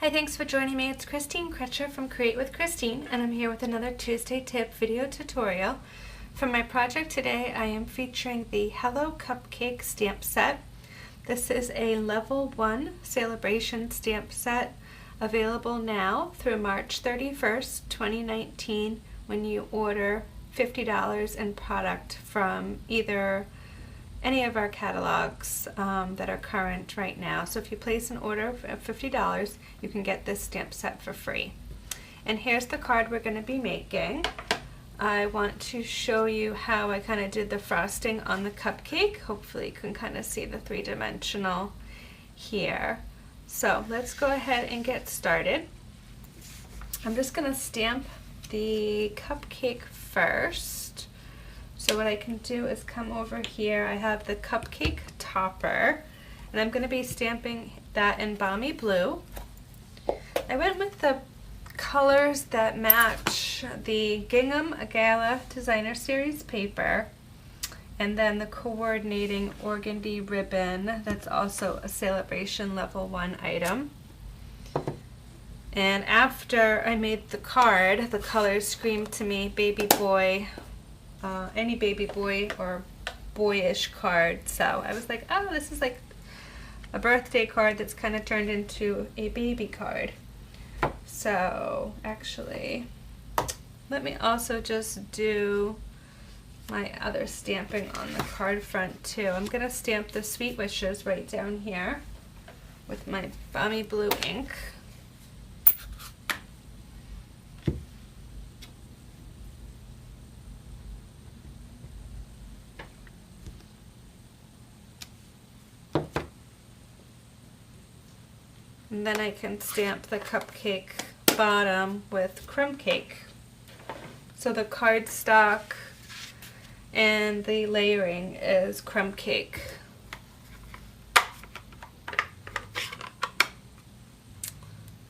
Hi, thanks for joining me. It's Christine Crutcher from Create with Christine, and I'm here with another Tuesday Tip video tutorial. For my project today, I am featuring the Hello Cupcake stamp set. This is a level 1 celebration stamp set available now through March 31st, 2019 when you order $50 in product from either any of our catalogs that are current right now. So if you place an order of $50, you can get this stamp set for free. And here's the card we're going to be making. I want to show you how I kind of did the frosting on the cupcake. Hopefully you can kind of see the three-dimensional here. So let's go ahead and get started. I'm just going to stamp the cupcake first. So what I can do is come over here. I have the cupcake topper, and I'm going to be stamping that in Balmy Blue. I went with the colors that match the Gingham Gala Designer Series paper, and then the coordinating organdy ribbon that's also a celebration level 1 item. And after I made the card, the colors screamed to me baby boy, any baby boy or boyish card. So I was like, oh, this is like a birthday card that's kind of turned into a baby card. So actually, let me also just do my other stamping on the card front too. I'm going to stamp the sweet wishes right down here with my Balmy Blue ink. And then I can stamp the cupcake bottom with Crumb Cake. So the cardstock and the layering is Crumb Cake.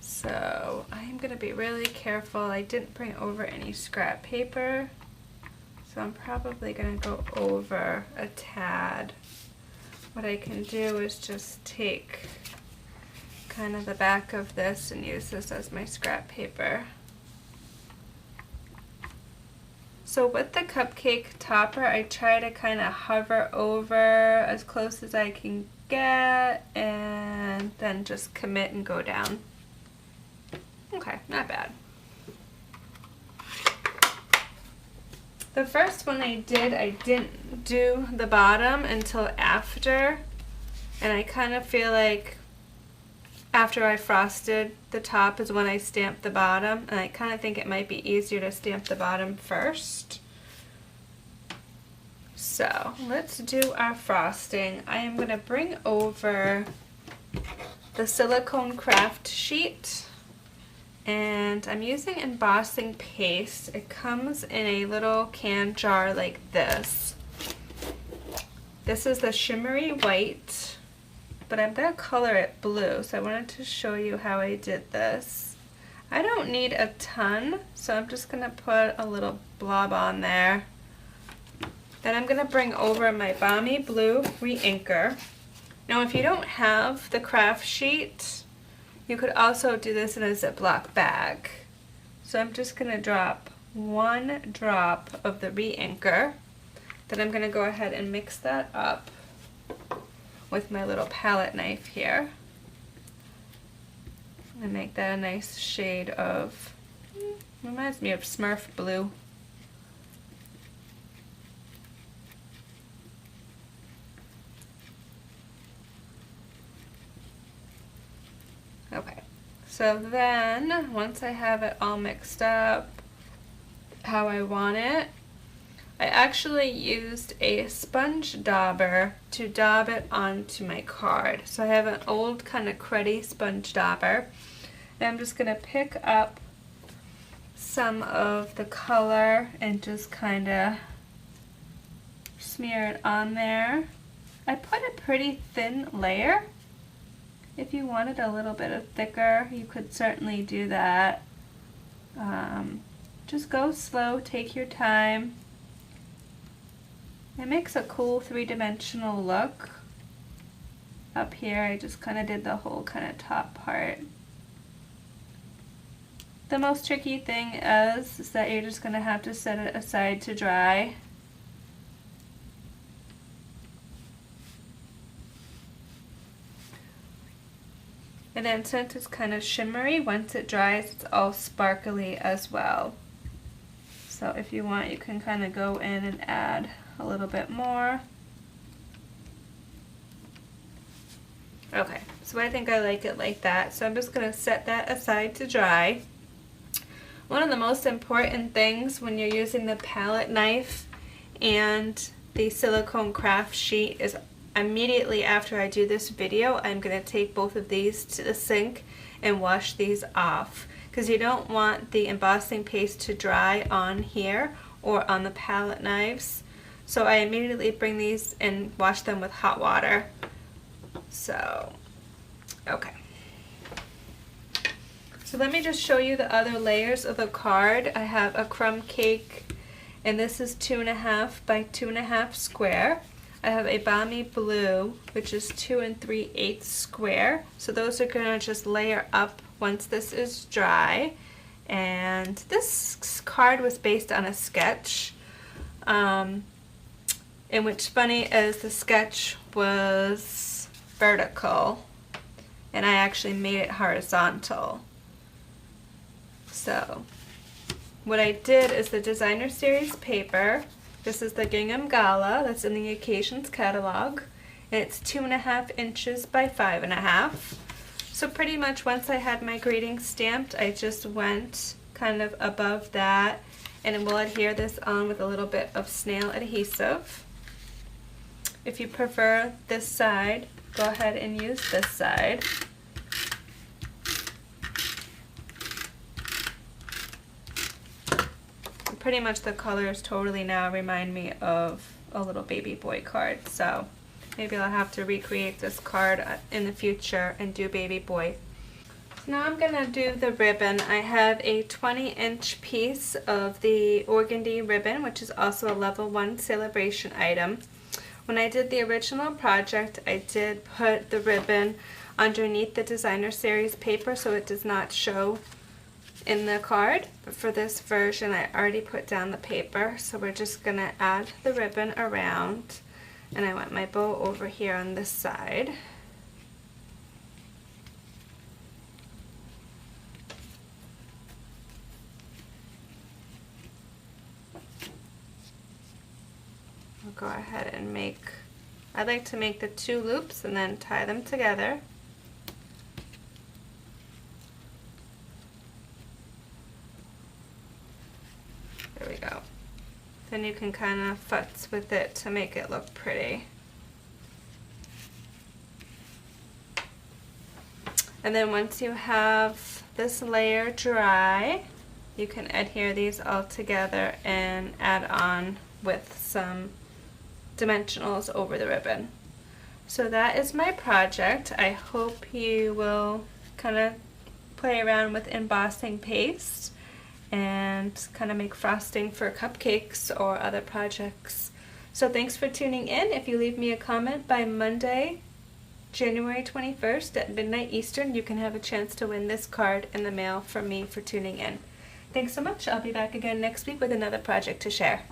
So I'm going to be really careful. I didn't bring over any scrap paper, so I'm probably going to go over a tad. What I can do is just take kind of the back of this and use this as my scrap paper. So with the cupcake topper, I try to kind of hover over as close as I can get and then just commit and go down. Okay, not bad. The first one I didn't do the bottom until after, and I kind of feel like after I frosted the top is when I stamped the bottom, and I kind of think it might be easier to stamp the bottom first. So let's do our frosting. I am going to bring over the silicone craft sheet, and I'm using embossing paste. It comes in a little can jar like this. This is the shimmery white, but I'm going to color it blue, so I wanted to show you how I did this. I don't need a ton, so I'm just going to put a little blob on there. Then I'm going to bring over my Balmy Blue re-inker. Now if you don't have the craft sheet, you could also do this in a Ziploc bag. So I'm just going to drop 1 drop of the re-inker. Then I'm going to go ahead and mix that up with my little palette knife here and make that a nice shade of, reminds me of Smurf blue. Okay, so then once I have it all mixed up how I want it, I actually used a sponge dauber to daub it onto my card. So I have an old kind of cruddy sponge dauber, and I'm just going to pick up some of the color and just kind of smear it on there. I put a pretty thin layer. If you wanted a little bit of thicker, you could certainly do that. Just go slow, take your time. It makes a cool three-dimensional look. Up here I just kind of did the whole kind of top part. The most tricky thing is that you're just going to have to set it aside to dry. And then since it's kind of shimmery, once it dries, it's all sparkly as well. So if you want, you can kind of go in and add a little bit more. Okay, so I think I like it like that. So I'm just going to set that aside to dry. One of the most important things when you're using the palette knife and the silicone craft sheet is immediately after I do this video, I'm going to take both of these to the sink and wash these off, because you don't want the embossing paste to dry on here or on the palette knives. So I immediately bring these and wash them with hot water. So, okay. So let me just show you the other layers of the card. I have a crumb cake, and this is 2.5 by 2.5 square. I have a Balmy Blue, which is 2 3/8 square. So those are going to just layer up once this is dry. And this card was based on a sketch. And what's funny is the sketch was vertical, and I actually made it horizontal. So what I did is the designer series paper. This is the Gingham Gala that's in the Occasions catalog, and it's 2.5 inches by 5.5. So pretty much once I had my greeting stamped, I just went kind of above that, and we'll adhere this on with a little bit of snail adhesive. If you prefer this side, go ahead and use this side. Pretty much the colors totally now remind me of a little baby boy card, so maybe I'll have to recreate this card in the future and do baby boy. So now I'm gonna do the ribbon. I have a 20-inch piece of the organdy ribbon, which is also a level 1 celebration item. When I did the original project, I did put the ribbon underneath the designer series paper so it does not show in the card, but for this version I already put down the paper, so we're just gonna add the ribbon around, and I want my bow over here on this side. I'll go ahead and I like to make the 2 loops and then tie them together. There we go. Then you can kind of futz with it to make it look pretty. And then once you have this layer dry, you can adhere these all together and add on with some dimensionals over the ribbon. So that is my project. I hope you will kind of play around with embossing paste and kind of make frosting for cupcakes or other projects. So thanks for tuning in. If you leave me a comment by Monday, January 21st at midnight Eastern, you can have a chance to win this card in the mail from me for tuning in. Thanks so much. I'll be back again next week with another project to share.